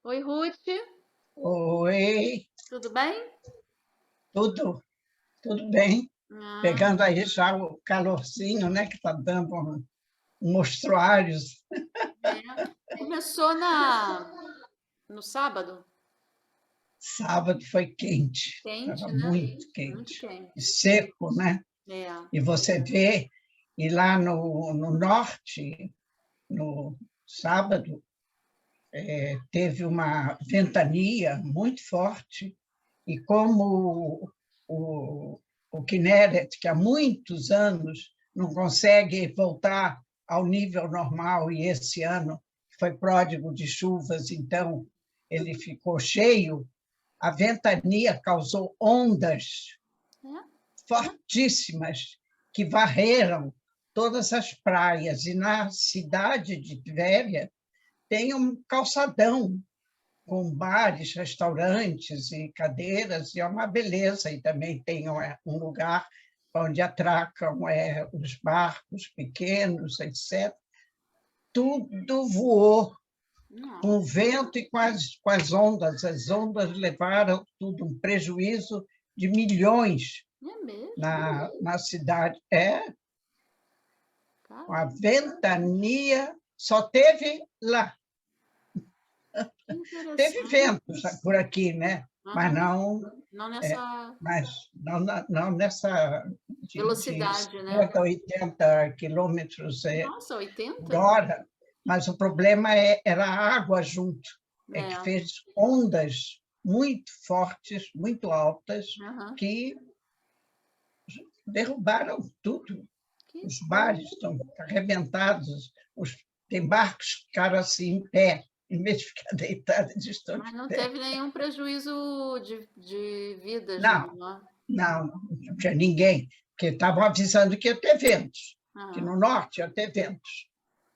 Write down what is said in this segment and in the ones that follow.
Oi, Ruth, Oi, tudo bem? tudo, tudo bem? Ah, Pegando aí já o calorzinho, né, que está dando mostruários. é. Começou no sábado? Sábado foi quente, Quente, estava né? muito Muito quente e quente. seco, né? É. E você vê, e lá no norte, no sábado, teve uma ventania muito forte, e como o Kinneret, que há muitos anos não consegue voltar ao nível normal, e esse ano foi pródigo de chuvas, então ele ficou cheio, a ventania causou ondas É? fortíssimas que varreram todas as praias, e na cidade de Tvéria tem um calçadão com bares, restaurantes e cadeiras, e é uma beleza. E também tem um lugar onde atracam os barcos pequenos, etc. Tudo voou com o Nossa, vento e com as ondas. As ondas levaram tudo, um prejuízo de milhões é mesmo? na cidade. É uma Cara, ventania, só teve lá. que Teve interessante. ventos por aqui, né? Mas Aham. não Não É, nessa mas não nessa de velocidade, né? 50, 80 quilômetros Nossa, por 80? hora, mas o problema era a água junto, que É. fez ondas muito fortes, muito altas, Aham. que derrubaram tudo. Que Os coisa. bares estão arrebentados, tem barcos que ficaram assim em pé, em vez de ficar deitados, eles estão Mas de não pé. teve nenhum prejuízo de vidas, Não, não, né? não tinha ninguém, porque estavam avisando que ia ter ventos, que Ah, no norte ia ter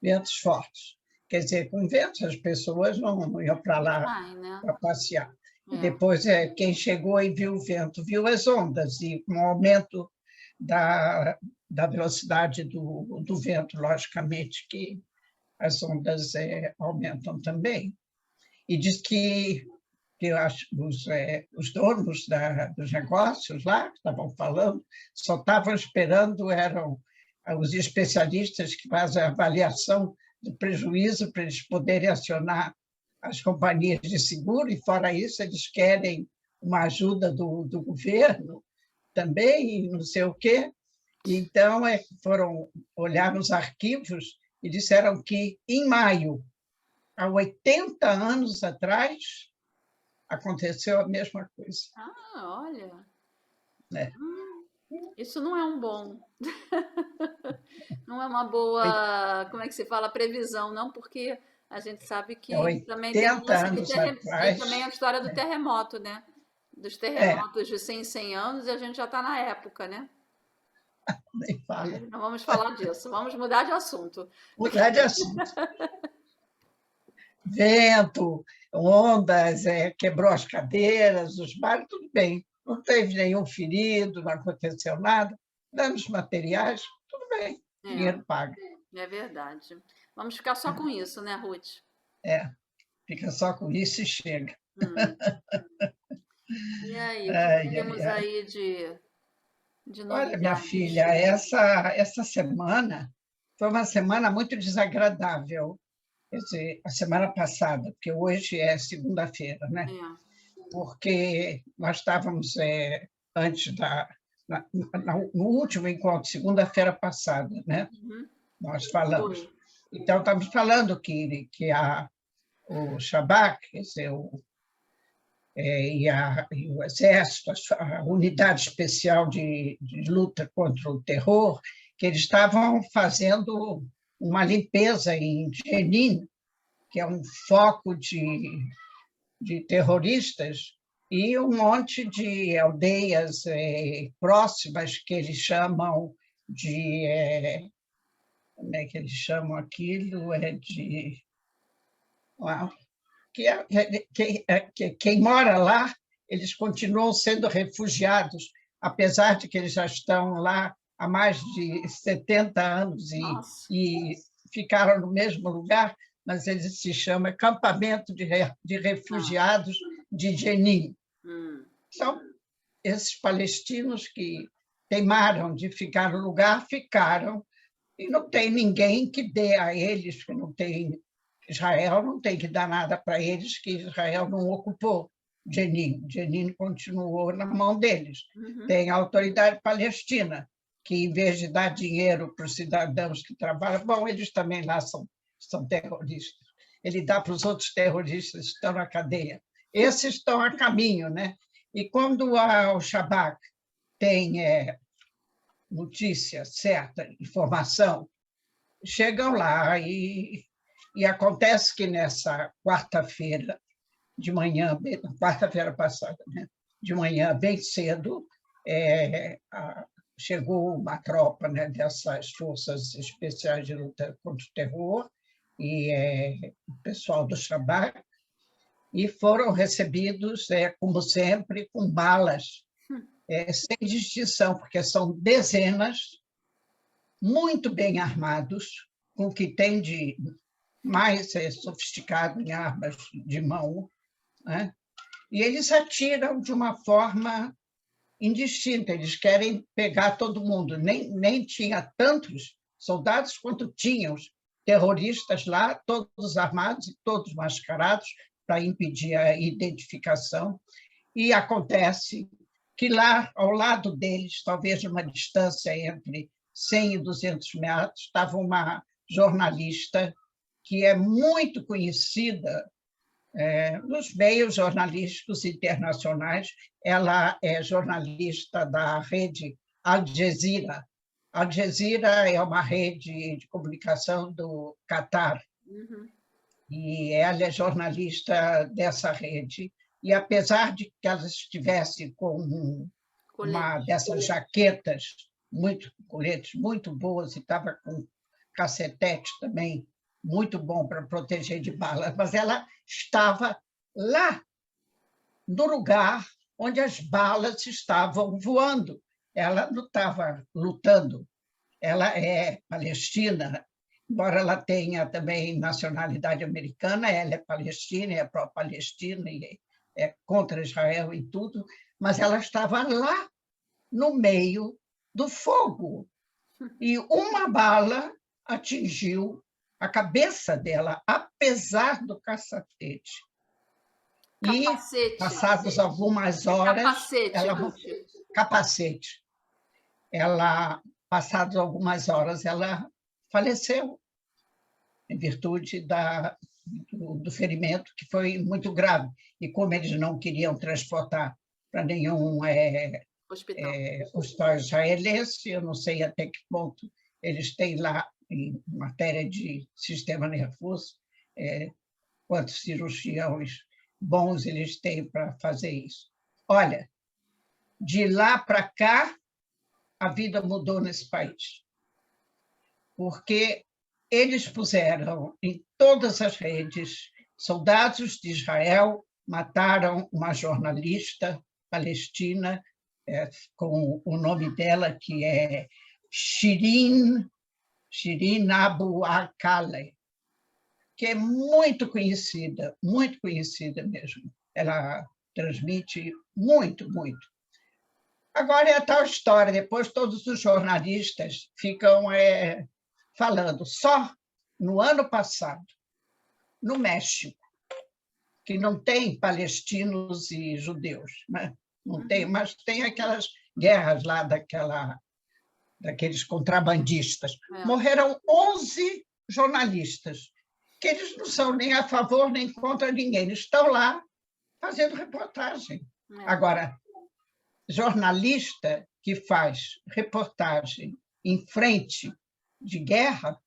ventos fortes. Quer dizer, com ventos as pessoas não iam para não lá sai, né? para passear. E É. depois, quem chegou e viu o vento, viu as ondas, e com o aumento da, da velocidade do vento, logicamente que as ondas aumentam também. E diz que os donos dos negócios lá, que estavam falando, só estavam esperando, eram os especialistas que fazem a avaliação do prejuízo para eles poderem acionar as companhias de seguro, e fora isso eles querem uma ajuda do governo também, e não sei o quê. Então, foram olhar nos arquivos e disseram que, em maio, há 80 anos atrás, aconteceu a mesma coisa. Ah, olha. Né? Isso não é um bom, não é uma boa, como é que se fala, previsão, não, porque a gente sabe Há que também tem o 80 lance anos tem atrás, também a história do terremoto, né? Dos é, terremotos de 100 em 100 anos e a gente já está na época, né? nem fala, Mas não vamos falar disso, vamos mudar de assunto. mudar de assunto. Vento, ondas, quebrou as cadeiras, os bares, tudo bem. Não teve nenhum ferido, não aconteceu nada. Danos materiais, tudo bem, dinheiro pago. É verdade. Vamos ficar só com isso, né, Ruth? É, fica só com isso e chega. Hum. E aí, o que que Ai, ai, temos ai. aí de Olha, minha novidades? filha, essa semana foi uma semana muito desagradável. Quer dizer, a semana passada, porque hoje é segunda-feira, né? É. Porque nós estávamos antes no último encontro, segunda-feira passada, né? Uhum. Nós Foi. falamos. Então, estamos falando que o Shabak, quer dizer, e o Exército, a Unidade Especial de Luta contra o Terror, que eles estavam fazendo uma limpeza em Jenin, que é um foco de terroristas, e um monte de aldeias próximas que eles chamam de. Como é que eles chamam aquilo? Quem mora lá, eles continuam sendo refugiados, apesar de que eles já estão lá há mais de 70 anos Nossa. e ficaram no mesmo lugar, mas ele se chama Acampamento de Refugiados de Jenin. São esses palestinos que teimaram de ficar no lugar, ficaram, e não tem ninguém que dê a eles, que não tem Israel, não tem que dar nada para eles, que Israel não ocupou Jenin. Jenin continuou na mão deles. Tem a autoridade palestina, que, em vez de dar dinheiro para os cidadãos que trabalham, bom, eles também lá são terroristas. Ele dá para os outros terroristas que estão na cadeia. Esses estão a caminho, né? E quando o Shabak tem notícia certa, informação, chegam lá e acontece que nessa quarta-feira de manhã, quarta-feira passada, né? De manhã, bem cedo, chegou uma tropa, né, dessas forças especiais de luta contra o terror e o pessoal do Shabak, e foram recebidos, como sempre, com balas, sem distinção, porque são dezenas, muito bem armados, com o que tem de mais sofisticado em armas de mão, né? E eles atiram de uma forma indistinta, eles querem pegar todo mundo. Nem tinha tantos soldados quanto tinham os terroristas lá, todos armados e todos mascarados, para impedir a identificação. E acontece que lá, ao lado deles, talvez numa distância entre 100 e 200 metros, estava uma jornalista que é muito conhecida nos meios jornalísticos internacionais. Ela é jornalista da rede Al Jazeera. Al Jazeera é uma rede de comunicação do Catar. E ela é jornalista dessa rede. E, apesar de que ela estivesse com uma dessas jaquetas, coletes muito boas, e estava com cacetete também, muito bom para proteger de balas, mas ela estava lá, no lugar onde as balas estavam voando. Ela não estava lutando. Ela é palestina, embora ela tenha também nacionalidade americana, ela é palestina, é pró-palestina e é contra Israel e tudo, mas ela estava lá, no meio do fogo. E uma bala atingiu a cabeça dela, apesar do cacetete. E, passadas algumas horas... Capacete. Passadas algumas horas, ela faleceu, em virtude do ferimento, que foi muito grave. E como eles não queriam transportar para nenhum hospital israelense, eu não sei até que ponto eles têm lá, em matéria de sistema nervoso, quantos cirurgiões bons eles têm para fazer isso. Olha, de lá para cá, a vida mudou nesse país, porque eles puseram em todas as redes, soldados de Israel mataram uma jornalista palestina, com o nome dela, que é Shirin Abu Akleh, que é muito conhecida mesmo. Ela transmite muito, muito. Agora é a tal história, depois todos os jornalistas ficam falando. Só no ano passado, no México, que não tem palestinos e judeus, né? Não tem, mas tem aquelas guerras lá daqueles contrabandistas. Morreram 11 jornalistas, que eles não são nem a favor nem contra ninguém, eles estão lá fazendo reportagem. Agora, jornalista que faz reportagem em frente de guerra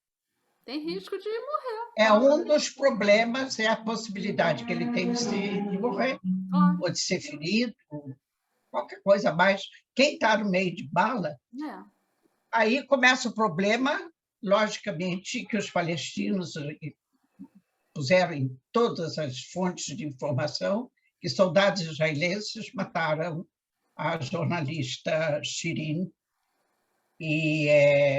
tem risco de morrer. É um dos problemas, é a possibilidade que ele tem de morrer, ou de ser ferido, qualquer coisa mais. Quem está no meio de bala, aí começa o problema, logicamente, que os palestinos puseram em todas as fontes de informação, que soldados israelenses mataram a jornalista Shirin e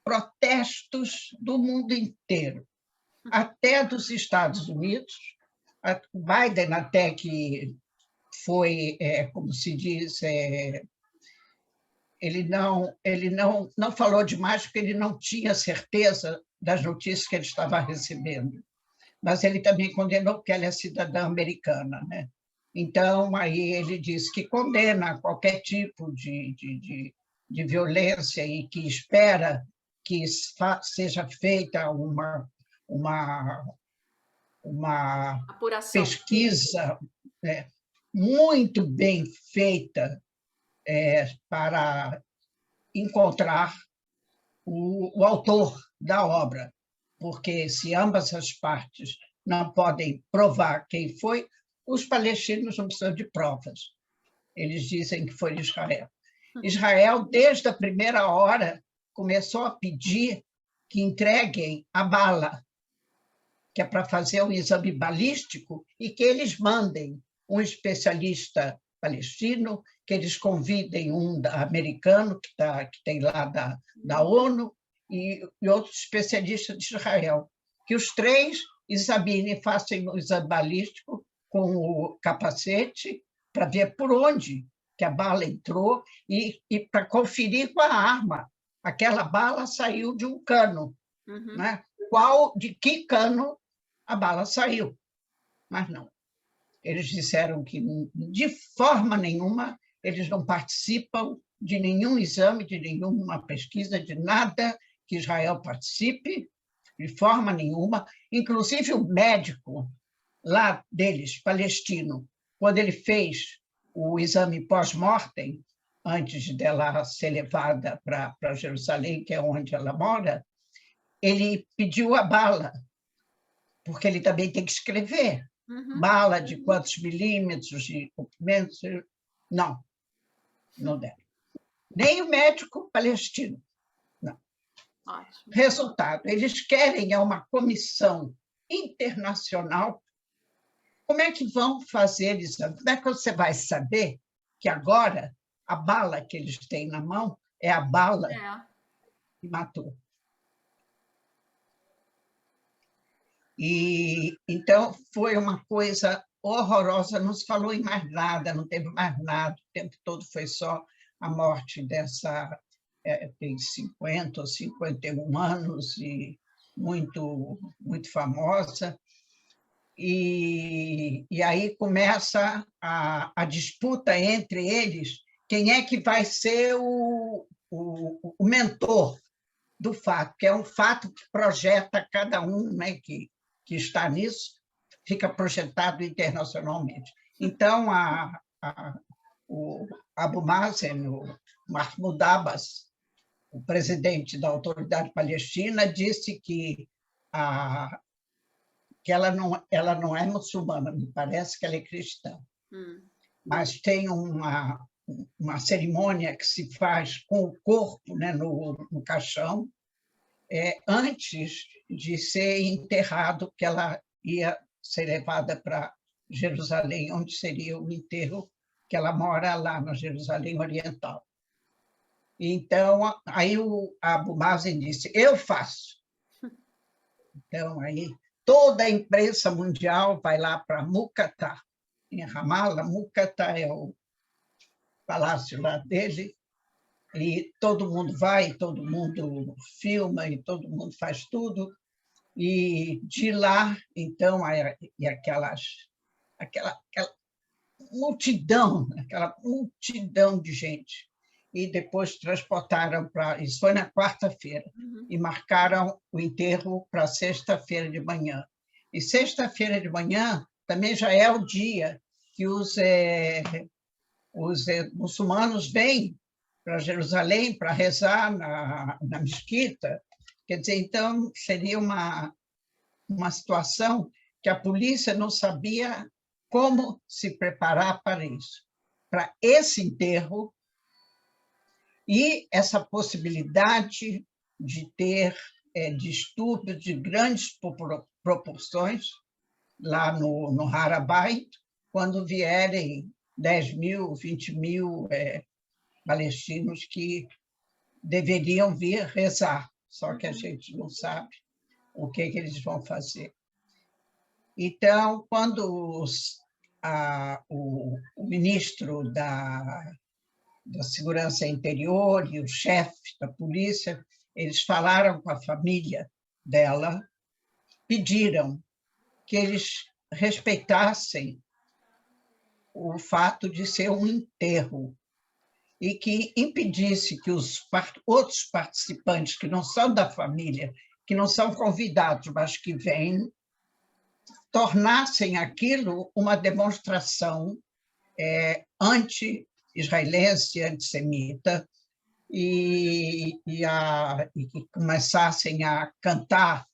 protestos do mundo inteiro, até dos Estados Unidos. O Biden até que foi, como se diz, ele não falou demais porque ele não tinha certeza das notícias que ele estava recebendo. Mas ele também condenou que ela é cidadã americana, né? Então, aí ele disse que condena qualquer tipo de violência e que espera que seja feita uma Apuração. pesquisa, né, muito bem feita, para encontrar o autor da obra, porque se ambas as partes não podem provar quem foi, os palestinos não precisam de provas. Eles dizem que foi Israel. Israel, desde a primeira hora, começou a pedir que entreguem a bala, que é para fazer um exame balístico, e que eles mandem um especialista palestino, que eles convidem um americano, que tem lá da ONU, e outros especialistas de Israel, que os três examinem, façam o exame balístico com o capacete, para ver por onde que a bala entrou e para conferir com a arma. Aquela bala saiu de um cano. Né? De que cano a bala saiu? Mas não. Eles disseram que, de forma nenhuma, eles não participam de nenhum exame, de nenhuma pesquisa, de nada que Israel participe, de forma nenhuma. Inclusive, o médico lá deles, palestino, quando ele fez o exame pós-mortem, antes dela ser levada para Jerusalém, que é onde ela mora, ele pediu a bala, porque ele também tem que escrever. Bala de quantos milímetros de comprimento? Não, não deram. Nem o médico palestino. Não. Ótimo. Resultado, eles querem uma comissão internacional. Como é que vão fazer isso? Como é que você vai saber que agora a bala que eles têm na mão é a bala que matou? E então foi uma coisa horrorosa, não se falou em mais nada, não teve mais nada, o tempo todo foi só a morte dessa, tem 50 ou 51 anos, e muito, muito famosa. E aí começa a disputa entre eles, quem é que vai ser o mentor do fato, que é um fato que projeta cada um, né, que está nisso, fica projetado internacionalmente. Então, o Abu Mazen, o Mahmoud Abbas, o presidente da Autoridade Palestina, disse que ela não é muçulmana, me parece que ela é cristã, mas tem uma cerimônia que se faz com o corpo, né, no caixão, antes de ser enterrado, que ela ia ser levada para Jerusalém, onde seria o enterro, que ela mora lá na Jerusalém Oriental. Então, aí o Abu Mazen disse, eu faço. Então, aí toda a imprensa mundial vai lá para Muqata, em Ramallah. Muqata é o palácio lá dele, e todo mundo vai, todo mundo filma, e todo mundo faz tudo. E de lá, então, aquela multidão de gente. E depois transportaram para... Isso foi na quarta-feira, e marcaram o enterro para sexta-feira de manhã. E sexta-feira de manhã também já é o dia que os muçulmanos vêm para Jerusalém para rezar na mesquita. Quer dizer, então, seria uma situação que a polícia não sabia como se preparar para isso, para esse enterro e essa possibilidade de ter distúrbios de grandes proporções lá no Har HaBayit, quando vierem 10.000, 20.000 palestinos que deveriam vir rezar. só que a gente não sabe o que eles vão fazer. Então, quando o ministro da Segurança Interior e o chefe da polícia, eles falaram com a família dela, pediram que eles respeitassem o fato de ser um enterro e que impedisse que os outros participantes, que não são da família, que não são convidados, mas que vêm, tornassem aquilo uma demonstração anti-israelense, antissemita, e que começassem a cantar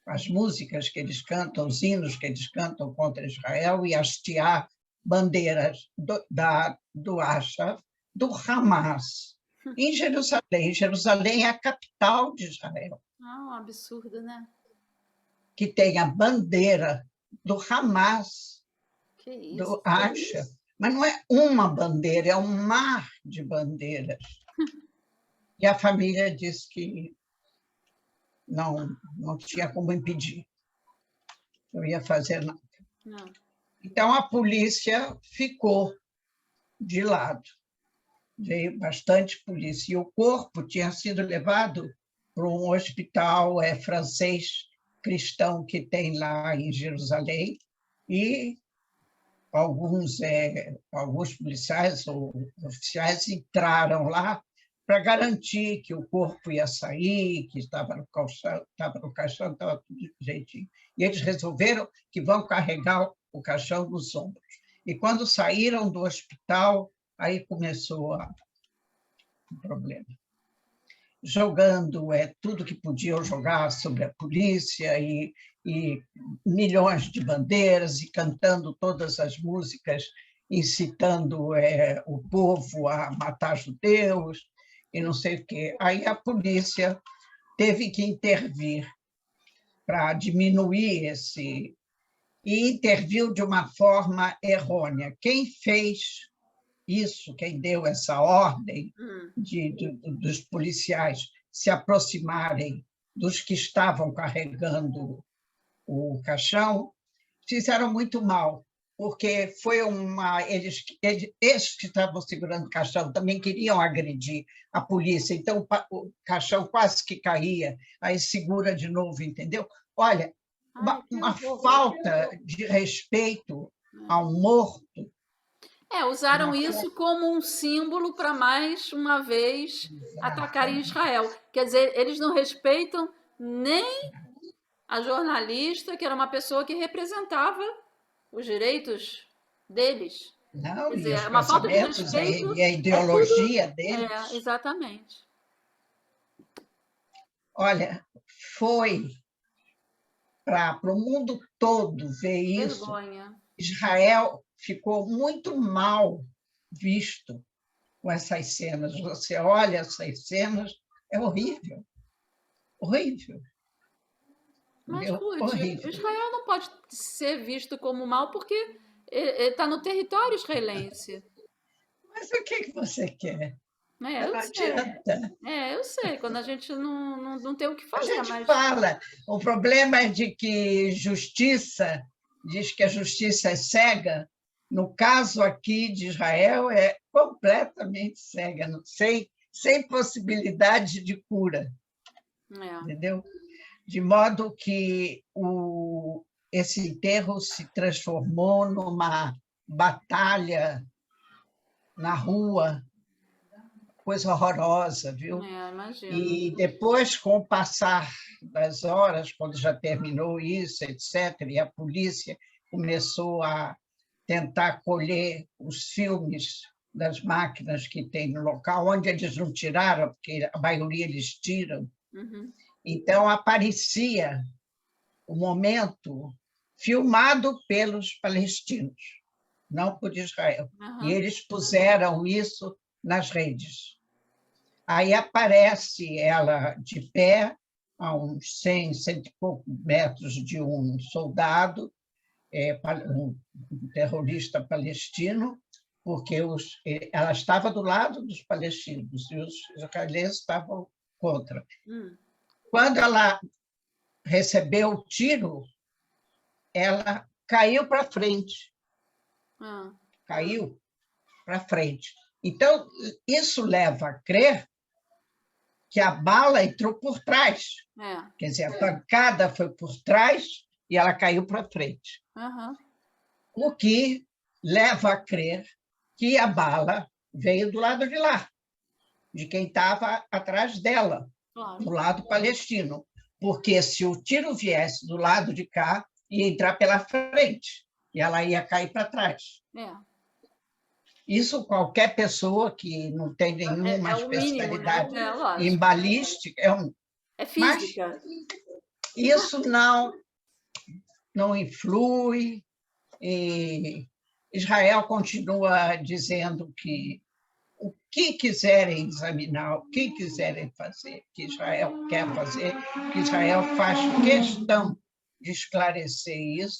as músicas que eles cantam, os hinos que eles cantam contra Israel, e hastear bandeiras do Ashraf, do Hamas, em Jerusalém. Jerusalém é a capital de Israel. Um absurdo, né? Que tem a bandeira do Hamas, Que isso? do Ashraf, mas não é uma bandeira, é um mar de bandeiras. E a família disse que não tinha como impedir, não ia fazer nada. Não. Então, a polícia ficou de lado. Veio bastante polícia. E o corpo tinha sido levado para um hospital francês cristão que tem lá em Jerusalém, e alguns policiais ou oficiais entraram lá para garantir que o corpo ia sair, que estava no caixão, estava tudo direitinho. E eles resolveram que vão carregar o caixão nos ombros. E quando saíram do hospital, aí começou o problema. Jogando tudo que podiam jogar sobre a polícia, e milhões de bandeiras, e cantando todas as músicas, incitando o povo a matar judeus, e não sei o quê. Aí a polícia teve que intervir para diminuir esse... E interviu de uma forma errônea. Quem fez isso, quem deu essa ordem dos policiais se aproximarem dos que estavam carregando o caixão, fizeram muito mal, porque foi esses que estavam segurando o caixão também queriam agredir a polícia, então o caixão quase que caía, aí segura de novo, entendeu? Olha, uma falta de respeito ao morto. Usaram isso como um símbolo para mais uma vez atacarem Israel. Quer dizer, eles não respeitam nem a jornalista, que era uma pessoa que representava os direitos deles. Não, Quer dizer, e os é uma falta de pensamentos respeito. e a ideologia deles. Exatamente. Olha, foi para o mundo todo ver isso. Vergonha. Israel ficou muito mal visto com essas cenas. Você olha essas cenas, é horrível. Horrível. Mas, Ruth, horrível. Israel não pode ser visto como mal porque está no território israelense. Mas o que você quer? Eu sei. Eu sei. Quando a gente não tem o que fazer. A gente fala. O problema é de que justiça, diz que a justiça é cega. No caso aqui de Israel, é completamente cega, sem possibilidade de cura. Entendeu? De modo que esse enterro se transformou numa batalha na rua, coisa horrorosa, viu? Imagino. E depois, com o passar das horas, quando já terminou isso, etc., e a polícia começou a tentar colher os filmes das máquinas que tem no local, onde eles não tiraram, porque a maioria eles tiram. Então, aparecia o momento filmado pelos palestinos, não por Israel. E eles puseram isso nas redes. Aí aparece ela de pé, a uns 100, 100 e poucos metros de um soldado, um terrorista palestino, porque ela estava do lado dos palestinos e os israelenses estavam contra. quando ela recebeu o tiro, ela caiu para frente. Caiu para frente. Então, isso leva a crer que a bala entrou por trás. Quer dizer, a pancada foi por trás e ela caiu para frente. O que leva a crer que a bala veio do lado de lá, de quem estava atrás dela, do lado palestino. Porque se o tiro viesse do lado de cá, ia entrar pela frente e ela ia cair para trás. Isso qualquer pessoa que não tem nenhuma especialidade mínimo, né? em balística... É física. Mas isso não influi. E Israel continua dizendo que o que quiserem examinar, o que quiserem fazer, que Israel quer fazer, que Israel faz questão de esclarecer isso.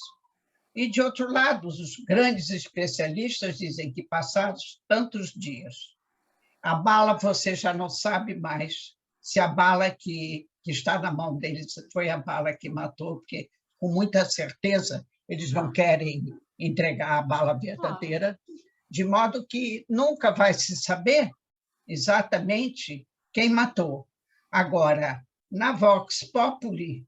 E, de outro lado, os grandes especialistas dizem que, passados tantos dias, a bala você já não sabe mais se a bala que está na mão deles foi a bala que matou, porque, com muita certeza, eles não querem entregar a bala verdadeira, de modo que nunca vai se saber exatamente quem matou. Agora, na Vox Populi,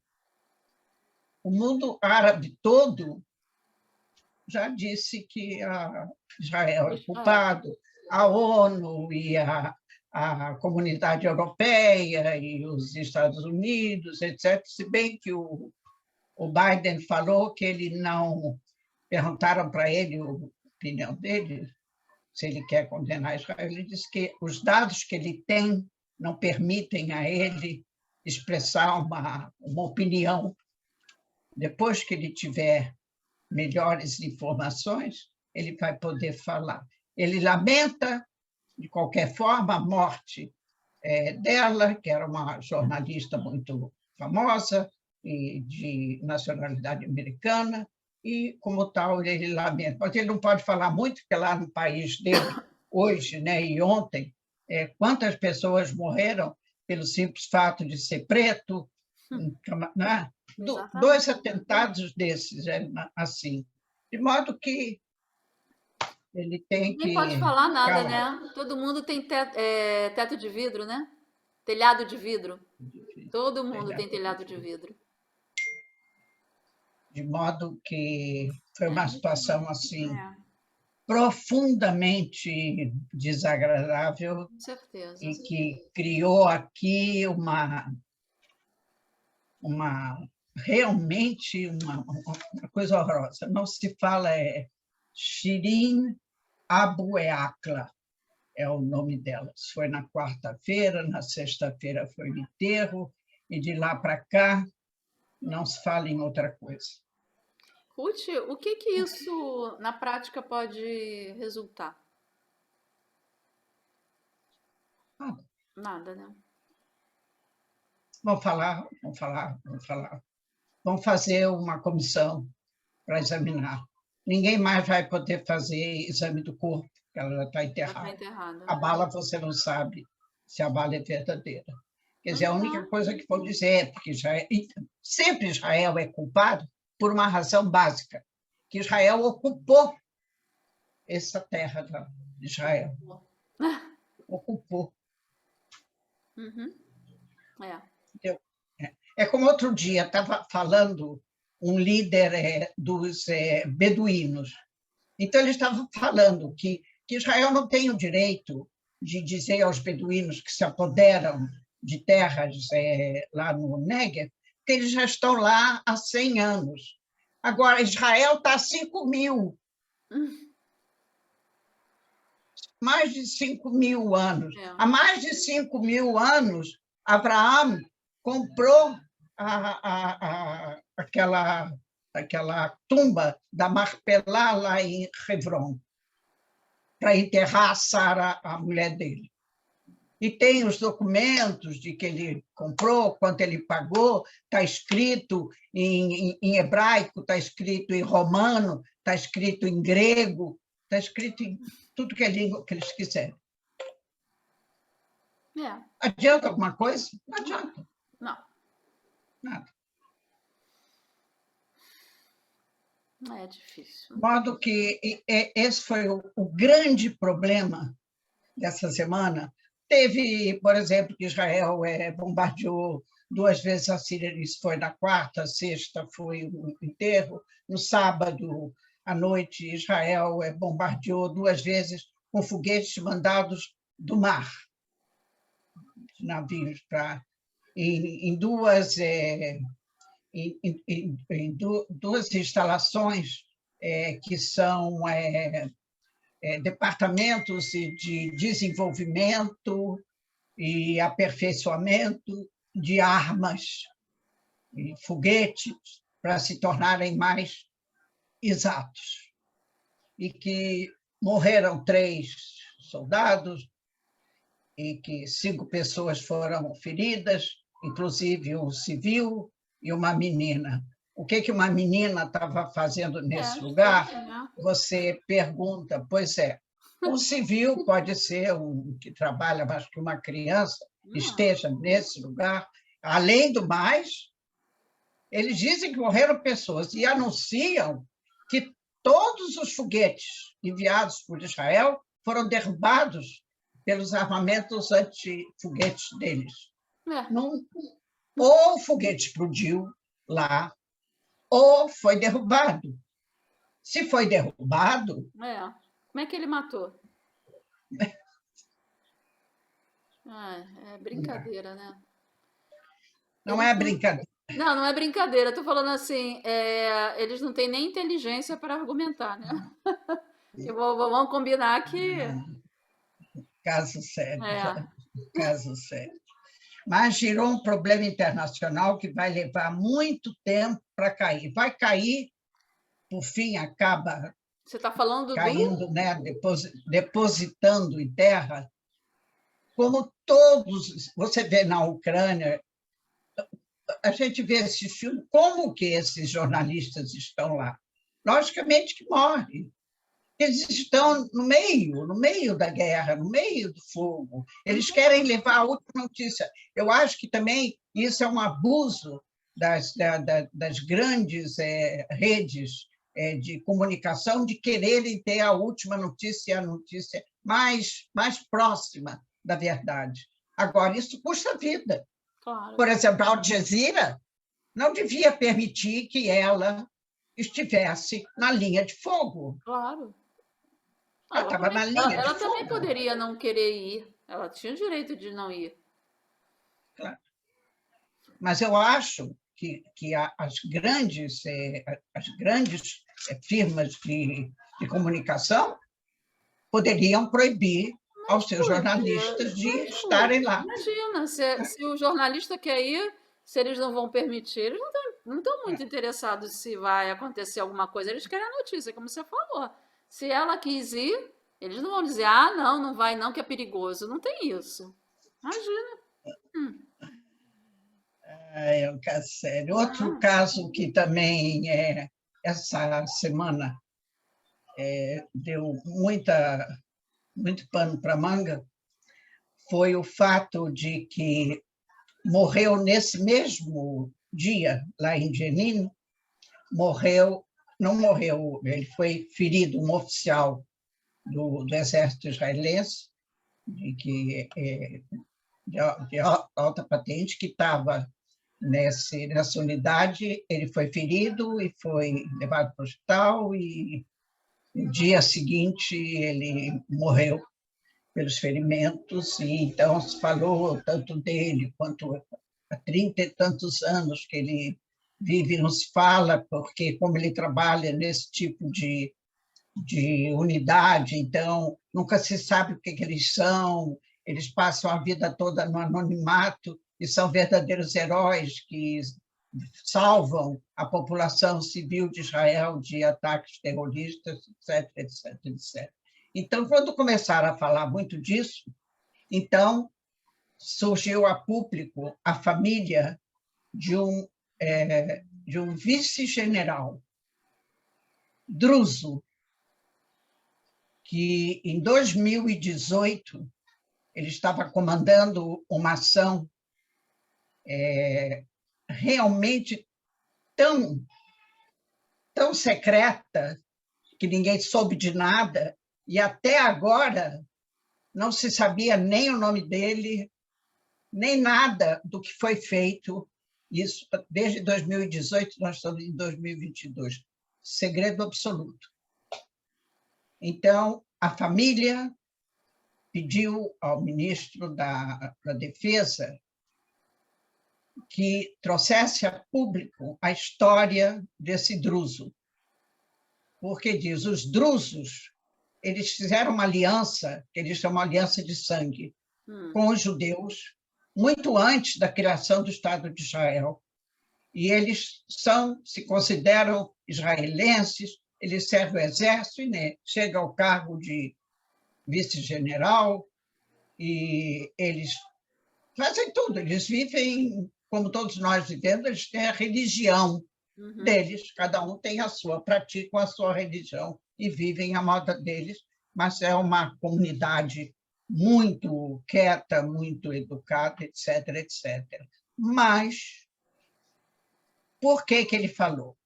o mundo árabe todo já disse que Israel é culpado, a ONU e a Comunidade Europeia e os Estados Unidos, etc. Se bem que o Biden falou que ele não... Perguntaram para ele a opinião dele, se ele quer condenar Israel. Ele disse que os dados que ele tem não permitem a ele expressar uma opinião. Depois que ele tiver melhores informações, ele vai poder falar. Ele lamenta, de qualquer forma, a morte dela, que era uma jornalista muito famosa e de nacionalidade americana, e, como tal, ele lamenta. Mas ele não pode falar muito, porque lá no país dele, hoje, né, e ontem, quantas pessoas morreram pelo simples fato de ser preto, né? 2 atentados desses, assim. De modo que ele tem que... Nem pode falar nada, né? Todo mundo tem teto de vidro, né? Telhado de vidro. Todo mundo tem telhado de vidro. De modo que foi uma situação assim profundamente desagradável. Com certeza. E que criou aqui realmente uma coisa horrorosa. Não se fala, Shirin Abu Eakla é o nome dela. Foi na quarta-feira, na sexta-feira foi o enterro, e de lá para cá não se fala em outra coisa. Ruth, o que isso na prática pode resultar? Nada, né? Vamos falar. Vamos fazer uma comissão para examinar. Ninguém mais vai poder fazer exame do corpo, porque ela já está enterrada. A bala, você não sabe se a bala é verdadeira. Quer dizer, a única coisa que vou dizer é porque sempre Israel é culpado por uma razão básica, que Israel ocupou essa terra de Israel. Ocupou. É como outro dia, estava falando um líder dos beduínos. Então, ele estava falando que Israel não tem o direito de dizer aos beduínos que se apoderam de terras lá no Negev, que eles já estão lá há 100 anos. Agora, Israel está há 5.000. Mais de 5.000 anos. Há mais de 5.000 anos, Abraão comprou aquela tumba da Marpelá lá em Hebron, para enterrar Sara, a mulher dele. E tem os documentos de que ele comprou, quanto ele pagou, está escrito em hebraico, está escrito em romano, está escrito em grego, está escrito em tudo que é língua que eles quiserem. Adianta alguma coisa? Não adianta. Não. nada. É difícil. De modo que esse foi o grande problema dessa semana. Teve, por exemplo, que Israel bombardeou 2 vezes a Síria, isso foi na quarta, sexta foi o enterro. No sábado à noite, Israel bombardeou 2 vezes com foguetes mandados do mar, navios em duas instalações que são departamentos de desenvolvimento e aperfeiçoamento de armas e foguetes para se tornarem mais exatos. E que morreram 3 soldados e que 5 pessoas foram feridas, inclusive um civil e uma menina. O que uma menina estava fazendo nesse lugar? Você pergunta, pois é, um civil pode ser um que trabalha mais que uma criança, que esteja nesse lugar. Além do mais, eles dizem que morreram pessoas e anunciam que todos os foguetes enviados por Israel foram derrubados pelos armamentos antifoguetes deles. Ou o foguete explodiu lá, ou foi derrubado. Se foi derrubado... Como é que ele matou? É brincadeira, né? Não é brincadeira. Não é brincadeira. Estou falando assim, eles não têm nem inteligência para argumentar, né? Vamos combinar que... Caso sério. Caso sério. Mas gerou um problema internacional que vai levar muito tempo para cair. Vai cair, por fim, acaba... Você está falando caindo, né? Depositando em terra, como todos... Você vê na Ucrânia, a gente vê esse filme, como que esses jornalistas estão lá? Logicamente que morrem. Eles estão no meio da guerra, no meio do fogo. Eles querem levar a última notícia. Eu acho que também isso é um abuso das grandes redes de comunicação, de quererem ter a última notícia, a notícia mais próxima da verdade. Agora, isso custa vida. Claro. Por exemplo, a Al Jazeera não devia permitir que ela estivesse na linha de fogo. Claro. Ela estava na linha de fogo. Ela também poderia não querer ir. Ela tinha o direito de não ir. Claro. Mas eu acho que as grandes firmas de comunicação poderiam proibir aos seus jornalistas de estarem lá. Imagina, se o jornalista quer ir, se eles não vão permitir, eles não estão muito interessados se vai acontecer alguma coisa, eles querem a notícia, como você falou. Se ela quis ir, eles não vão dizer, não vai não, que é perigoso. Não tem isso. Imagina. É um caso sério. Outro caso que também, essa semana, deu muito pano para manga, foi o fato de que morreu nesse mesmo dia, lá em Jenin, não morreu, ele foi ferido, um oficial do exército israelense, de alta patente, que estava nessa unidade. Ele foi ferido e foi levado para o hospital, e no dia seguinte ele morreu pelos ferimentos, e então se falou tanto dele quanto há 30 e tantos anos que ele vive, não se fala, porque como ele trabalha nesse tipo de unidade, então nunca se sabe o que eles são, eles passam a vida toda no anonimato e são verdadeiros heróis que salvam a população civil de Israel de ataques terroristas, etc, etc, etc. Então, quando começaram a falar muito disso, então surgiu a público a família de um vice-general druso, que em 2018 ele estava comandando uma ação realmente tão, tão secreta que ninguém soube de nada, e até agora não se sabia nem o nome dele, nem nada do que foi feito. Isso desde 2018, nós estamos em 2022. Segredo absoluto. Então, a família pediu ao ministro da Defesa que trouxesse a público a história desse druso. Porque diz, os drusos, eles fizeram uma aliança, que eles chamam de aliança de sangue, com os judeus, muito antes da criação do Estado de Israel. E eles se consideram israelenses, eles servem o exército e né, chegam ao cargo de vice-general, e eles fazem tudo, eles vivem como todos nós vivemos, eles têm a religião deles, cada um tem a sua, praticam a sua religião e vivem a moda deles, mas é uma comunidade muito quieta, muito educada, etc., etc. Mas, por que ele falou?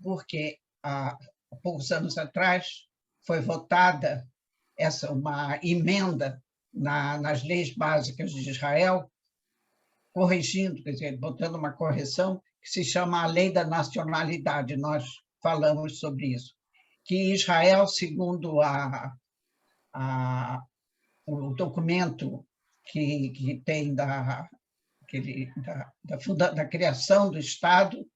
Porque, há poucos anos atrás, foi votada uma emenda nas leis básicas de Israel, corrigindo, quer dizer, botando uma correção, que se chama a Lei da Nacionalidade. Nós falamos sobre isso. Que Israel, segundo o documento que tem da criação do Estado,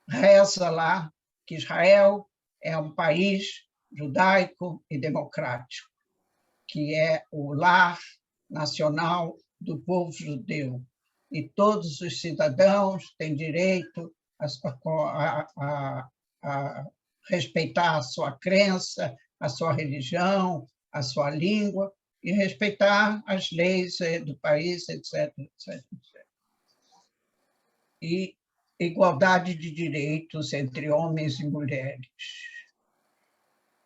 reza lá que Israel é um país judaico e democrático, que é o lar nacional do povo judeu. E todos os cidadãos têm direito a respeitar a sua crença, a sua religião, a sua língua, e respeitar as leis do país, etc., etc., etc. E igualdade de direitos entre homens e mulheres.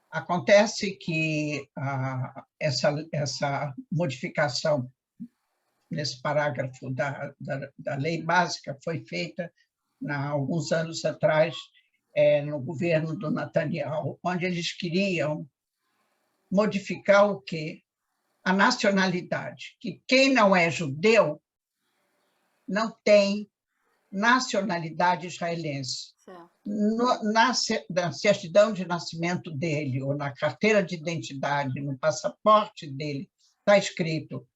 Acontece que essa modificação nesse parágrafo da lei básica foi feita há alguns anos atrás no governo do Netanyahu, onde eles queriam modificar o quê? A nacionalidade, que quem não é judeu não tem nacionalidade israelense. Na certidão de nascimento dele, ou na carteira de identidade, no passaporte dele, está escrito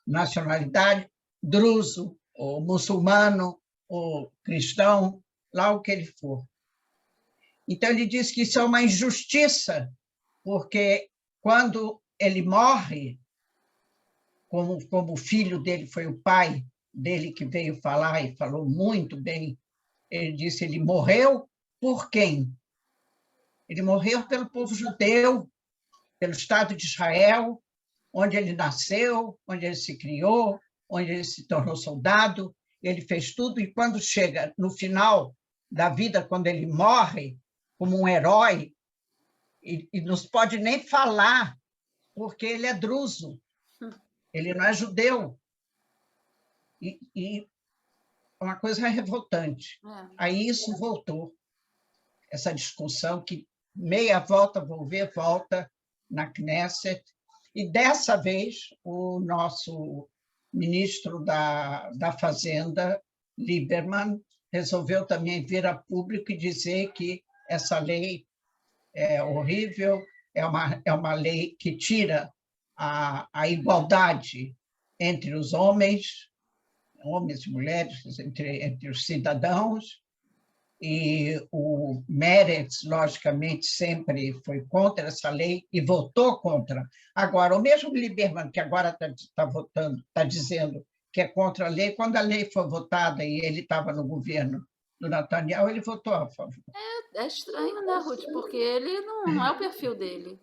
nacionalidade druso, ou muçulmano, ou cristão, lá o que ele for. Então, ele diz que isso é uma injustiça, porque quando ele morre, como o filho dele foi o pai dele que veio falar e falou muito bem, ele disse, ele morreu por quem? Ele morreu pelo povo judeu, pelo Estado de Israel, onde ele nasceu, onde ele se criou, onde ele se tornou soldado, ele fez tudo, e quando chega no final da vida, quando ele morre como um herói, e não pode nem falar, porque ele é druso, ele não é judeu. E uma coisa revoltante. Aí isso voltou, essa discussão que meia volta, volta na Knesset, e dessa vez o nosso ministro da Fazenda, Lieberman, resolveu também vir a público e dizer que essa lei é horrível, é uma lei que tira a igualdade entre os homens e mulheres, entre os cidadãos, e o Meretz, logicamente, sempre foi contra essa lei e votou contra. Agora, o mesmo Lieberman, que agora está votando, está dizendo que é contra a lei, quando a lei foi votada e ele estava no governo do Netanyahu, ele votou a favor. É estranho, né, Ruth? Porque ele não é o perfil dele.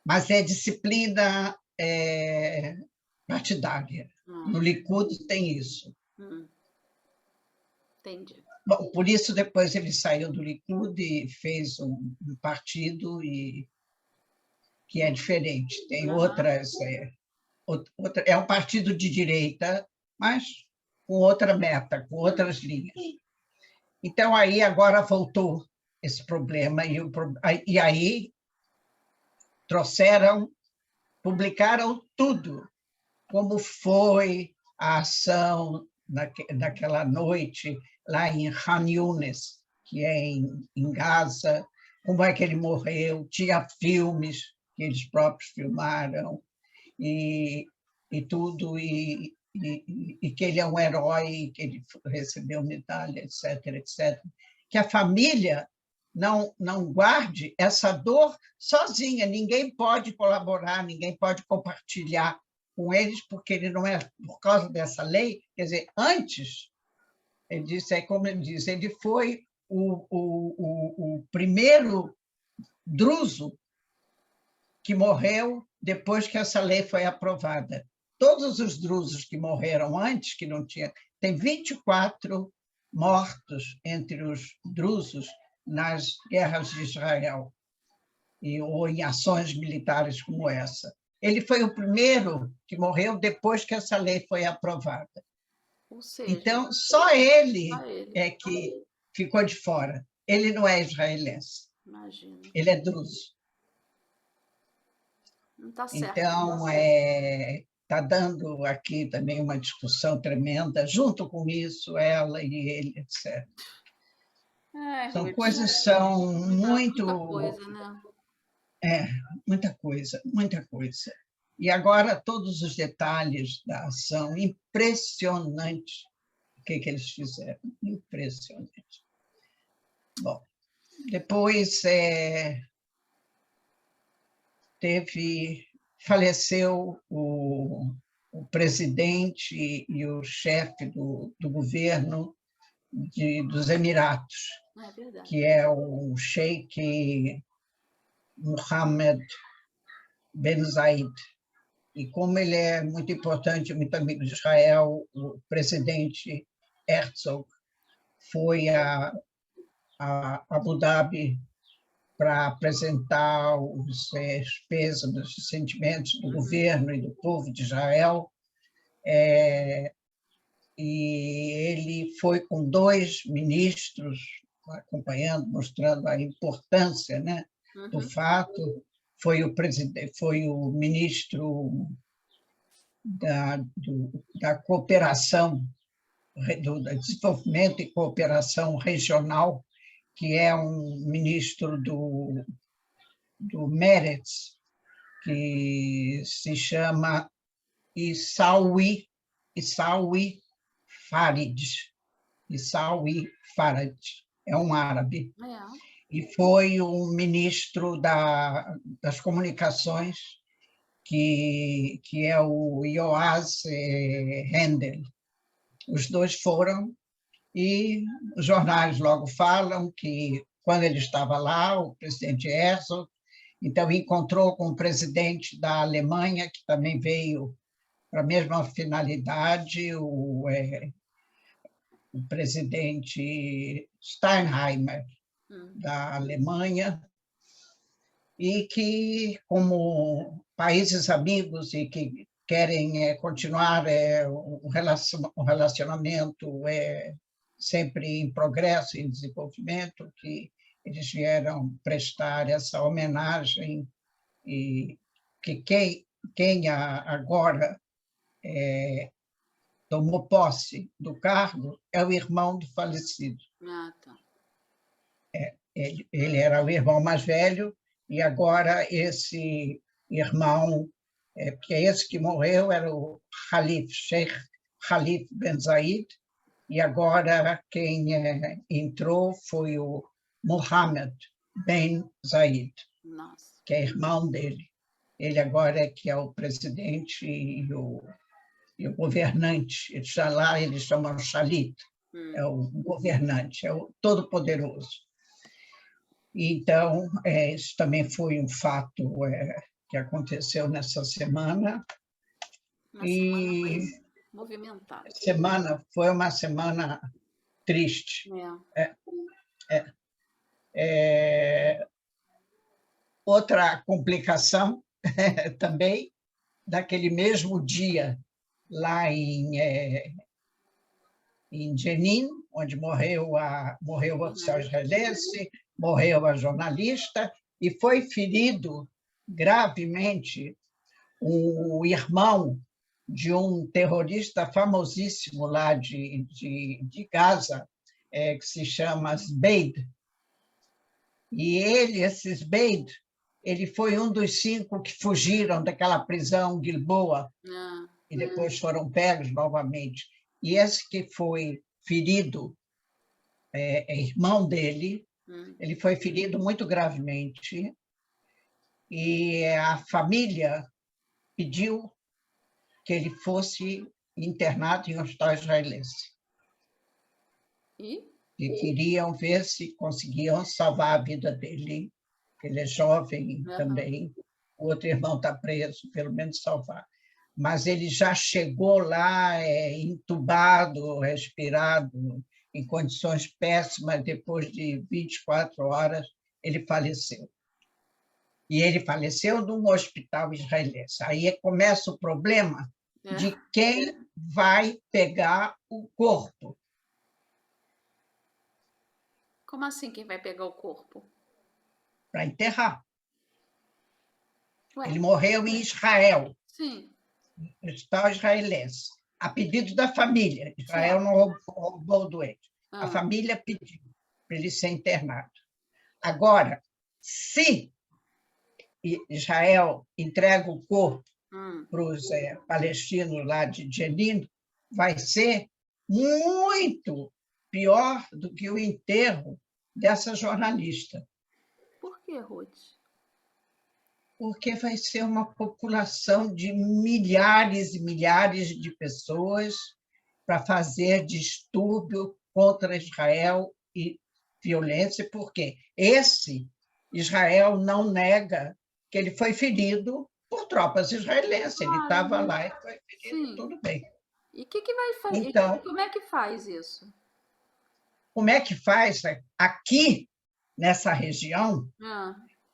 Mas é disciplina partidária. No Likud tem isso. Entendi. Bom, por isso, depois ele saiu do Likud e fez um partido que é diferente. Tem outras é um partido de direita, mas com outra meta, com outras linhas. Então, aí agora voltou esse problema, e aí publicaram tudo, como foi a ação naquela noite lá em Khan Yunis, que é em Gaza, como é que ele morreu, tinha filmes que eles próprios filmaram, e tudo, e que ele é um herói, que ele recebeu medalha, etc., etc. Que a família não guarde essa dor sozinha, ninguém pode colaborar, ninguém pode compartilhar com eles, porque ele não é, por causa dessa lei, quer dizer, antes, ele disse, como ele diz, ele foi o primeiro druso que morreu depois que essa lei foi aprovada. Todos os drusos que morreram antes, que não tinha... Tem 24 mortos entre os drusos nas guerras de Israel, ou em ações militares como essa. Ele foi o primeiro que morreu depois que essa lei foi aprovada. Ou seja, então, só ele é que ficou de fora. Ele não é israelense. Imagina. Ele é druso. Não está certo. Então, está dando aqui também uma discussão tremenda, junto com isso, ela e ele, etc. São coisas, são muito... Muita coisa, né? Muita coisa, muita coisa. E agora todos os detalhes da ação, impressionante o que eles fizeram, impressionante. Bom, depois faleceu o presidente e o chefe do governo dos Emiratos, que é o Sheikh Mohammed Ben Zayed. E como ele é muito importante, muito amigo de Israel, o presidente Herzog foi a Abu Dhabi para apresentar os pêsames, os sentimentos do governo e do povo de Israel. E ele foi com 2 ministros acompanhando, mostrando a importância, né, do fato. Foi o ministro da cooperação, do desenvolvimento e cooperação regional, que é um ministro do Meretz, que se chama Issaoui Farid. Issaoui Farad, é um árabe. E foi o ministro das comunicações, que é o Yoaz Hendel. Os 2 foram, e os jornais logo falam que, quando ele estava lá, o presidente Herzog, então encontrou com o presidente da Alemanha, que também veio para a mesma finalidade, o presidente Steinheimer, da Alemanha, e que, como países amigos e que querem continuar um relacionamento sempre em progresso, em desenvolvimento, que eles vieram prestar essa homenagem, e que quem agora tomou posse do cargo é o irmão do falecido. Tá. Ele era o irmão mais velho, e agora esse irmão, que é esse que morreu, era o Sheikh Khalif Ben Zayed, e agora quem entrou foi o Mohammed Ben Zayed, que é irmão dele. Ele agora que é o presidente e o governante. Lá eles chamam Shalit, é o governante, é o todo-poderoso. Então, isso também foi um fato que aconteceu nessa semana. E movimentada. Foi uma semana triste. Outra complicação também daquele mesmo dia, lá em Jenin, onde morreu o oficial israelense, morreu a jornalista, e foi ferido gravemente o irmão de um terrorista famosíssimo lá de Gaza, que se chama Zbeid. E esse Zbeid, ele foi um dos 5 que fugiram daquela prisão Gilboa, e depois foram pegos novamente. E esse que foi ferido, irmão dele, ele foi ferido muito gravemente, e a família pediu que ele fosse internado em um hospital israelense. E queriam ver se conseguiam salvar a vida dele. Ele é jovem também. O outro irmão está preso, pelo menos salvar. Mas ele já chegou lá entubado, respirado, em condições péssimas. Depois de 24 horas, ele faleceu. E ele faleceu num hospital israelense. Aí começa o problema de quem vai pegar o corpo. Como assim quem vai pegar o corpo? Para enterrar. Ele morreu em Israel. Sim. No hospital israelense. A pedido da família. Israel não roubou o doente. A família pediu para ele ser internado. Agora, se Israel entrega o corpo para os palestinos lá de Jenin, vai ser muito pior do que o enterro dessa jornalista. Por que, Ruth? Porque vai ser uma população de milhares e milhares de pessoas para fazer distúrbio contra Israel e violência, porque Israel não nega que ele foi ferido por tropas israelenses. Ele estava lá e foi ferido, tudo bem. E o que vai fazer? Então, como é que faz isso? Como é que faz aqui, nessa região?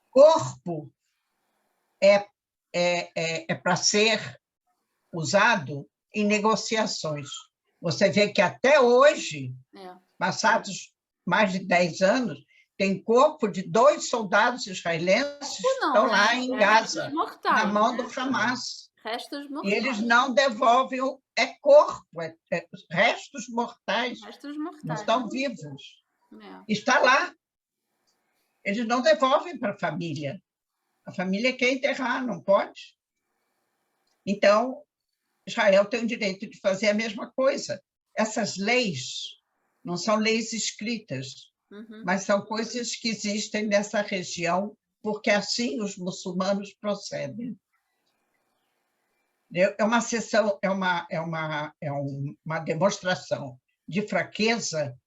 Corpo é para ser usado em negociações. Você vê que até hoje, passados mais de 10 anos, tem corpo de 2 soldados israelenses que estão lá em Gaza, na mão do Hamas. Restos mortais. E eles não devolvem corpo, restos mortais. Restos mortais. Não estão vivos. Está lá. Eles não devolvem para a família. A família quer enterrar, não pode. Então, Israel tem o direito de fazer a mesma coisa. Essas leis não são leis escritas, mas são coisas que existem nessa região, porque assim os muçulmanos procedem. É uma sessão, é uma demonstração de fraqueza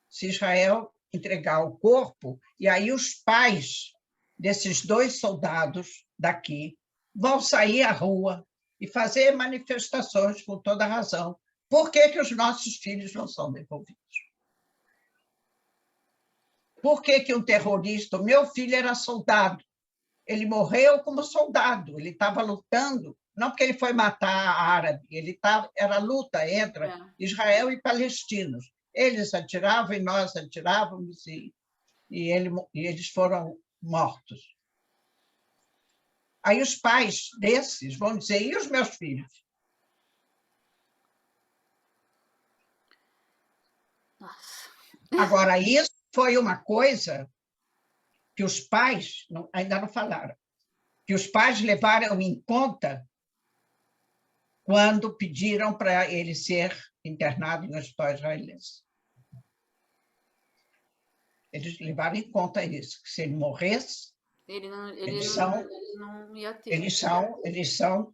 se Israel entregar o corpo, e aí os pais desses 2 soldados daqui vão sair à rua e fazer manifestações com toda razão. Por que os nossos filhos não são devolvidos? Por que um terrorista... O meu filho era soldado. Ele morreu como soldado. Ele estava lutando, não porque ele foi matar árabe, era luta entre Israel e palestinos. Eles atiravam e nós atirávamos, e eles foram mortos. Aí os pais desses vão dizer, e os meus filhos? Nossa. Agora, isso foi uma coisa que os pais ainda não falaram, que os pais levaram em conta quando pediram para ele ser internado em um hospital israelense. Eles levaram em conta isso, que se ele morresse, eles são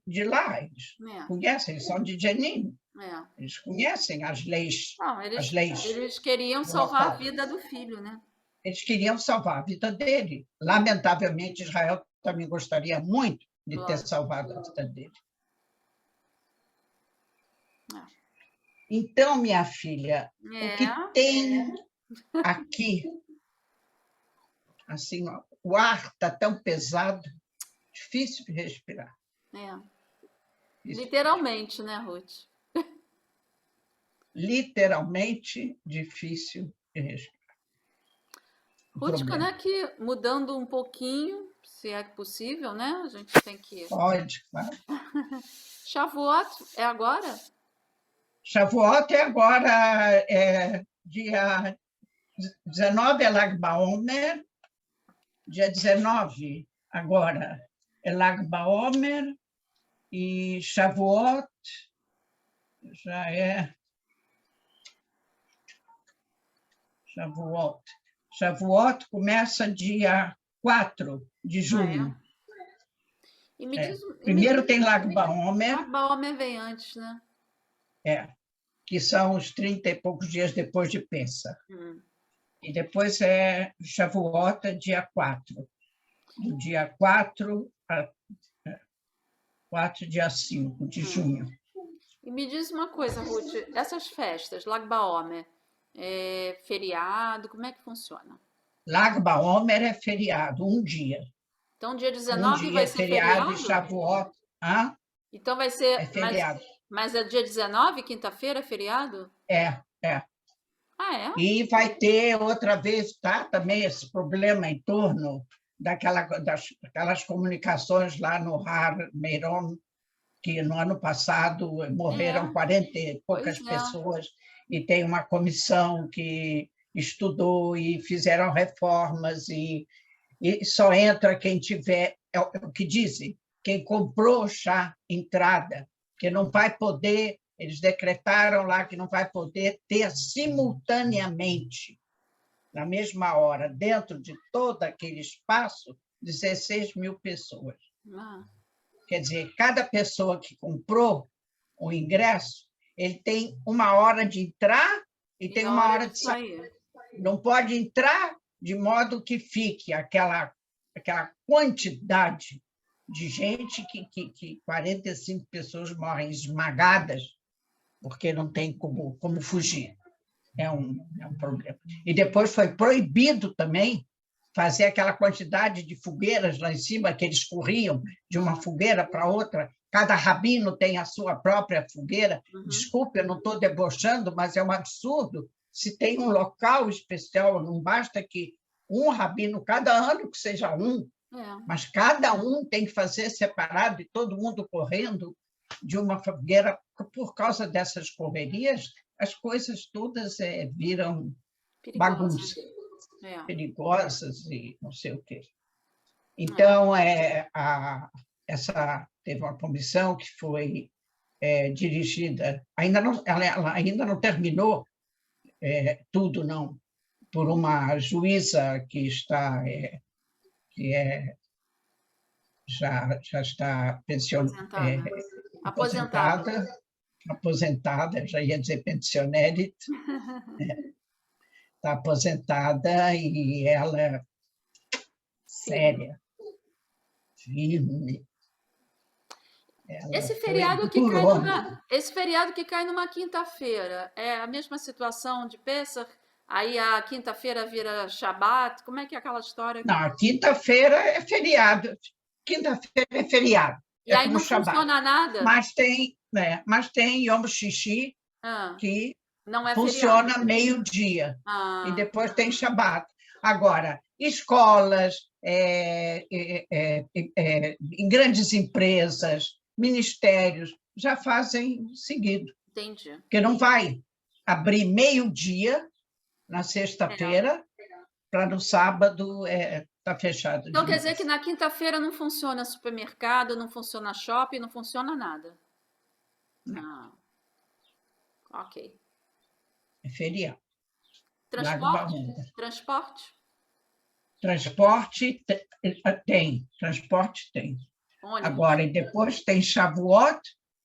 de lá, eles conhecem, eles são de Jenin. Eles conhecem as leis. Eles queriam salvar a vida do filho, né? Eles queriam salvar a vida dele. Lamentavelmente, Israel também gostaria muito de ter salvado a vida dele. Então, minha filha, o que tem aqui, assim, o ar está tão pesado, difícil de respirar. Literalmente, né, Ruth? Literalmente difícil de respirar. Ruth, quando é que, mudando um pouquinho, se é possível, né? A gente tem que... Pode, claro. Shavuot é agora? Shavuot é agora, dia 19 é Lag BaOmer, dia 19 agora é Lag BaOmer, e Shavuot já é... Shavuot começa dia 4 de junho. E me diz, Primeiro tem Lag BaOmer. Lag BaOmer vem antes, né? Que são os 30 e poucos dias depois de Pêssar. E depois é Shavuot, dia 4. Do dia 4 a 4, dia 5 de junho. E me diz uma coisa, Ruth, essas festas, Lag BaOmer, feriado, como é que funciona? Lag BaOmer é feriado, um dia. Então, dia 19 vai ser feriado? feriado? E Shavuot... Então vai ser... É feriado. Mas é dia 19, quinta-feira, é feriado? É. Ah, é? E vai ter outra vez, também esse problema em torno daquelas comunicações lá no Har Meron, que no ano passado morreram 40 e poucas pessoas, e tem uma comissão que estudou e fizeram reformas, e só entra quem tiver, é o que dizem, quem comprou já entrada, que não vai poder, eles decretaram lá que não vai poder ter simultaneamente, na mesma hora, dentro de todo aquele espaço, 16 mil pessoas. Quer dizer, cada pessoa que comprou o ingresso, ele tem uma hora de entrar e tem uma hora de sair. Não pode entrar de modo que fique aquela quantidade de gente que 45 pessoas morrem esmagadas porque não tem como fugir. É um problema. E depois foi proibido também fazer aquela quantidade de fogueiras lá em cima, que eles corriam de uma fogueira para outra. Cada rabino tem a sua própria fogueira. Desculpe, eu não estou debochando, mas é um absurdo. Se tem um local especial, não basta que um rabino, cada ano que seja um, mas cada um tem que fazer separado e todo mundo correndo de uma fogueira. Por causa dessas correrias, as coisas todas viram bagunça, perigosas e não sei o quê. Então, teve uma comissão que foi dirigida, ela ainda não terminou tudo, não, por uma juíza que está já está aposentada, já ia dizer pensionérita, está aposentada, e ela é séria, firme. Esse feriado que cai numa quinta-feira, é a mesma situação de Pêssar? Aí a quinta-feira vira Shabat? Como é que é aquela história? Não, a quinta-feira é feriado. Quinta-feira é feriado. E aí não funciona nada? Mas tem Yom Shishi, que não é funciona meio-dia. E depois tem Shabat. Agora, escolas, em grandes empresas, ministérios, já fazem seguido. Entendi. Porque não vai abrir meio-dia na sexta-feira, para no sábado estar fechado. Então, quer dizer que na quinta-feira não funciona supermercado, não funciona shopping, não funciona nada? Não. Ok. É feriado. Transporte? Transporte tem. Transporte tem. Ônibus. Agora, e depois tem Shavuot,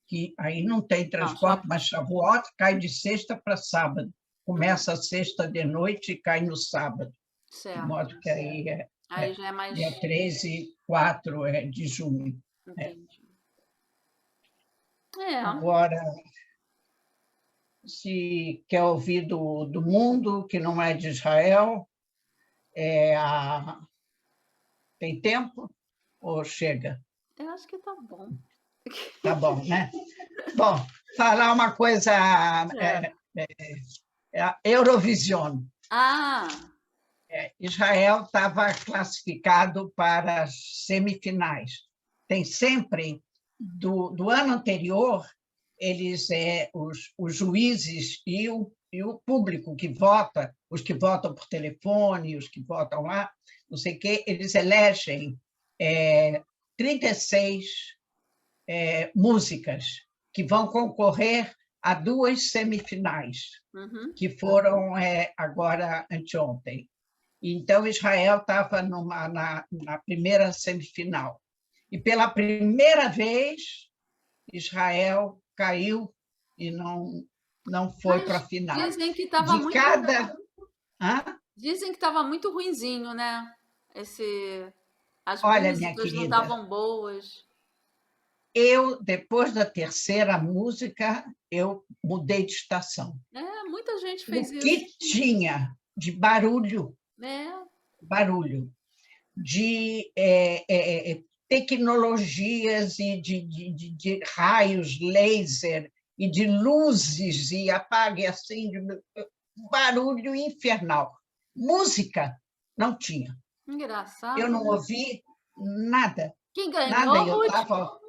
que aí não tem transporte, mas Shavuot cai de sexta para sábado. Começa a sexta de noite e cai no sábado. Certo. De modo que aí já é mais... dia 13 e 4 de junho. Entendi. Agora, se quer ouvir do mundo, que não é de Israel, tem tempo ou chega? Eu acho que tá bom. Tá bom, né? Bom, falar uma coisa, É. a Eurovision. Ah, Israel estava classificado para as semifinais. Tem sempre, do ano anterior, eles, os juízes e o público que vota, os que votam por telefone, os que votam lá, não sei o quê, eles elegem 36 músicas que vão concorrer a duas semifinais, uhum. que foram agora anteontem. Então, Israel estava na primeira semifinal. E pela primeira vez, Israel caiu e não foi para a Mas final. dizem que estava De muito, cada. Hã? dizem que estava muito ruinzinho, né? Esse, as Olha, minha músicas não querida, estavam boas. depois da terceira música, eu mudei de estação. É, muita gente O fez isso, que tinha de barulho, né? barulho, de tecnologias e de raios laser e de luzes e apague assim, barulho infernal. Música não tinha. Eu Engraçado, não né? ouvi nada, Quem nada. ganhou, Eu Ruth? estava.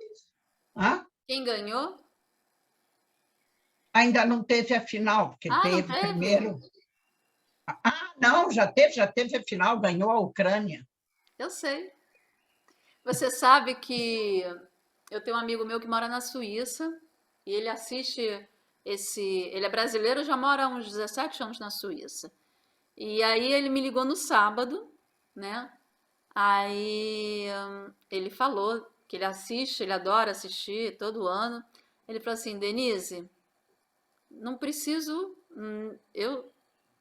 Quem ganhou? Ainda não teve a final, porque Ah, não teve teve? primeiro. Não, já teve a final, ganhou a Ucrânia. Eu sei. Você sabe que eu tenho um amigo meu que mora na Suíça e ele assiste esse. Ele é brasileiro, já mora há uns 17 anos na Suíça. E aí ele me ligou no sábado, né? Aí ele falou que ele assiste, ele adora assistir todo ano. Ele falou assim: Denise, não preciso.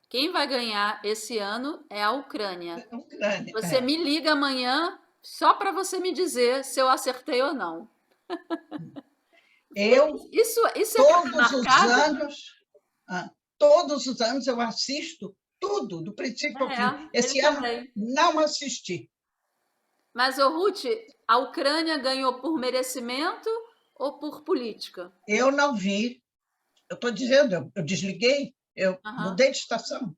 Quem vai ganhar esse ano é a Ucrânia. A Ucrânia, Você me liga amanhã só para você me dizer se eu acertei ou não. Eu, Isso é ficar todos os marcado? anos, todos os anos eu assisto tudo, do princípio ao fim. É, ele Esse ano também. não assisti. Mas, ô Ruth, a Ucrânia ganhou por merecimento ou por política? Eu não vi. Eu estou dizendo, eu desliguei, eu Aham. mudei de estação.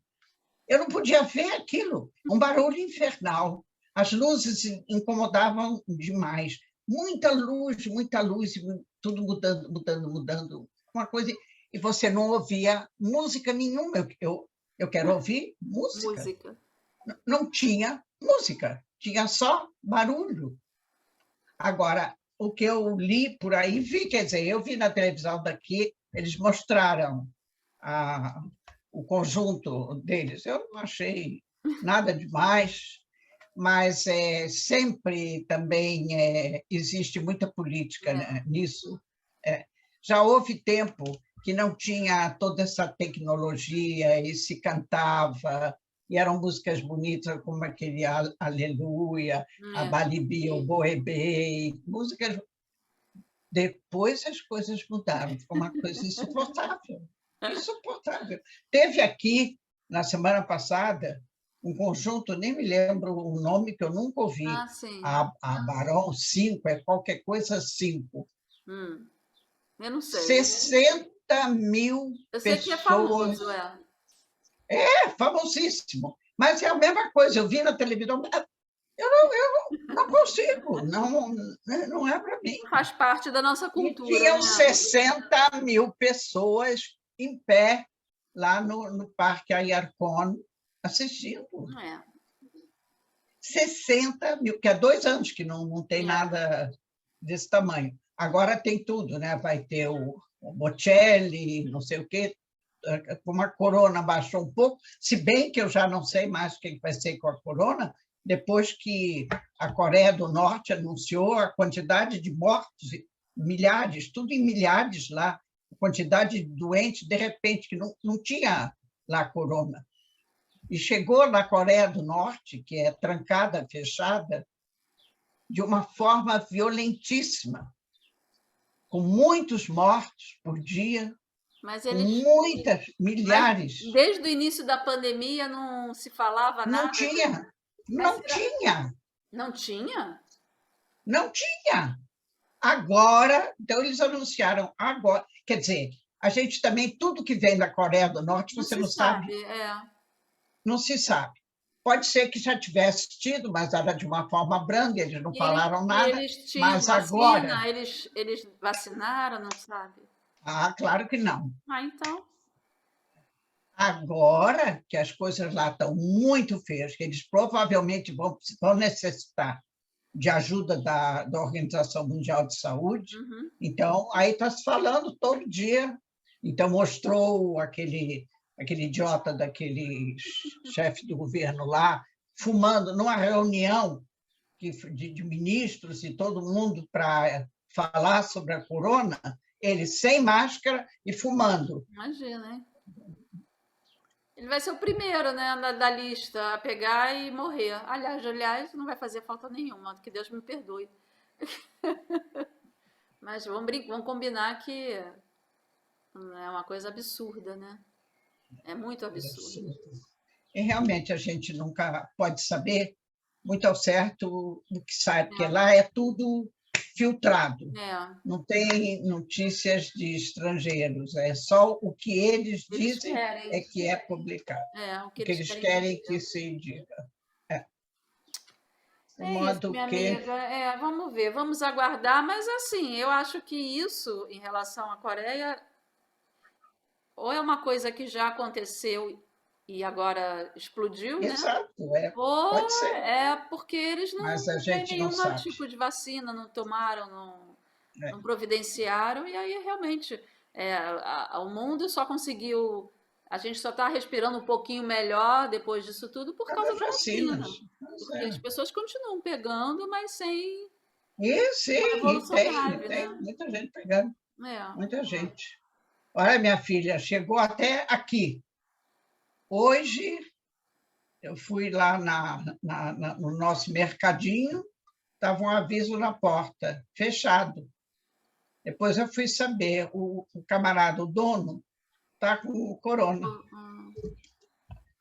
Eu não podia ver aquilo, um barulho infernal. As luzes incomodavam demais. Muita luz, tudo mudando, mudando, mudando. Uma coisa, e você não ouvia música nenhuma. Eu quero ouvir música. Música. Não tinha música, tinha só barulho. Agora, o que eu li por aí, vi, quer dizer, eu vi na televisão daqui, eles mostraram a, o conjunto deles. Eu não achei nada demais, mas sempre também existe muita política, né, É. nisso. Já houve tempo que não tinha toda essa tecnologia e se cantava, e eram músicas bonitas como aquele Aleluia, a É. Balibi, o Boebê, músicas. Depois as coisas mudaram, ficou uma coisa insuportável. Insuportável. Teve aqui, na semana passada, um conjunto, nem me lembro o nome, que eu nunca ouvi, Ah, sim. a Barão 5, é qualquer coisa 5. Hum. Eu não sei. 60 mil Eu sei que é pessoas, famoso, é. famosíssimo. Mas é a mesma coisa, eu vi na televisão, eu não consigo, não é para mim. Faz parte da nossa E cultura, tinham né? 60 mil pessoas em pé lá no Parque Ayarcon assistindo. É. 60 mil, que há 2 anos que não tem É. nada desse tamanho. Agora tem tudo, né? Vai ter o Bocelli, não sei o quê. Como a corona baixou um pouco, se bem que eu já não sei mais o que vai ser com a corona, depois que a Coreia do Norte anunciou a quantidade de mortos, milhares, tudo em milhares lá, a quantidade de doentes, de repente, que não tinha lá corona. E chegou na Coreia do Norte, que é trancada, fechada, de uma forma violentíssima, com muitos mortos por dia, Mas com eles. muitas, Mas milhares. desde o início da pandemia não se falava Não nada de. tinha, Mas não será? tinha, Não tinha? não tinha. Agora, então eles anunciaram agora, quer dizer, a gente também, tudo que vem da Coreia do Norte, Não você se não sabe, sabe, não se sabe. Pode ser que já tivesse tido, mas era de uma forma branda, eles não falaram E nada, eles tinham mas agora, vacina? Eles vacinaram, não sabe? claro que não. Ah, então. Agora que as coisas lá estão muito feias, que eles provavelmente vão necessitar de ajuda da Organização Mundial de Saúde, Uhum. então aí está se falando todo dia. Então mostrou aquele idiota daquele chefe do governo lá fumando numa reunião de ministros e todo mundo para falar sobre a corona, ele sem máscara e fumando. Imagina, hein? Ele vai ser o primeiro, né, da lista a pegar e morrer. Aliás, não vai fazer falta nenhuma, que Deus me perdoe. Mas vamos combinar que é uma coisa absurda, né? É muito absurdo. E realmente a gente nunca pode saber muito ao certo o que sai, porque lá é tudo filtrado. É. Não tem notícias de estrangeiros, é só o que eles dizem querem. é que é publicado, O que o que eles querem que se diga. De É isso, modo minha que... amiga. Vamos ver, vamos aguardar. Mas assim, eu acho que isso, em relação à Coreia, ou é uma coisa que já aconteceu e agora explodiu, né? Exato, Ou pode ser, é porque eles mas a não têm gente não nenhum sabe. tipo de vacina, não tomaram, É, não providenciaram, e aí realmente o mundo só conseguiu. A gente só está respirando um pouquinho melhor depois disso tudo por cada causa da vacinas. vacina. Porque as pessoas continuam pegando, mas sem E uma sim, evolução grave, tem né? muita gente pegando, É. muita gente. Olha, minha filha, chegou até aqui. Hoje, eu fui lá no nosso mercadinho, estava um aviso na porta, fechado. Depois eu fui saber, o camarada, o dono, está com o corona,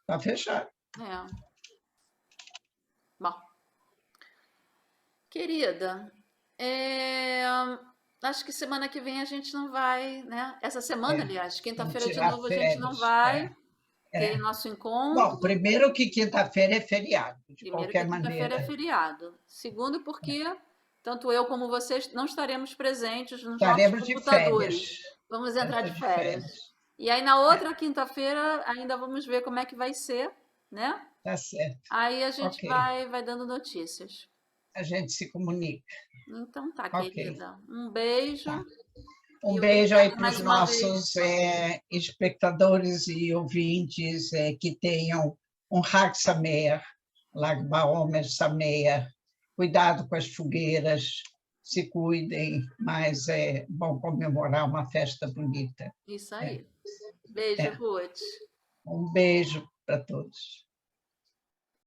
está fechado. É. Bom, querida, acho que semana que vem a gente não vai, né? Essa semana, aliás, Vamos quinta-feira de tirar novo a gente não férias. vai ter nosso Bom, encontro. primeiro que quinta-feira é feriado, de Primeiro que qualquer quinta-feira é maneira. feriado. Segundo, porque tanto eu como vocês não estaremos presentes nos nossos Estaremos de computadores. férias. Vamos entrar de Estaremos de férias. férias. E aí na outra quinta-feira ainda vamos ver como é que vai ser, né? Tá certo. Aí a gente Ok. vai dando notícias. A gente se comunica. Então tá, Ok. querida. Um beijo Tá. e Um beijo aí obrigada para os mais uma vez. nossos espectadores e ouvintes que tenham um Hag Sameach, Lag BaOmer Sameach. Cuidado com as fogueiras, se cuidem, mas é bom comemorar uma festa bonita. Isso É, aí. Beijo, é. Ruth. Um beijo para todos.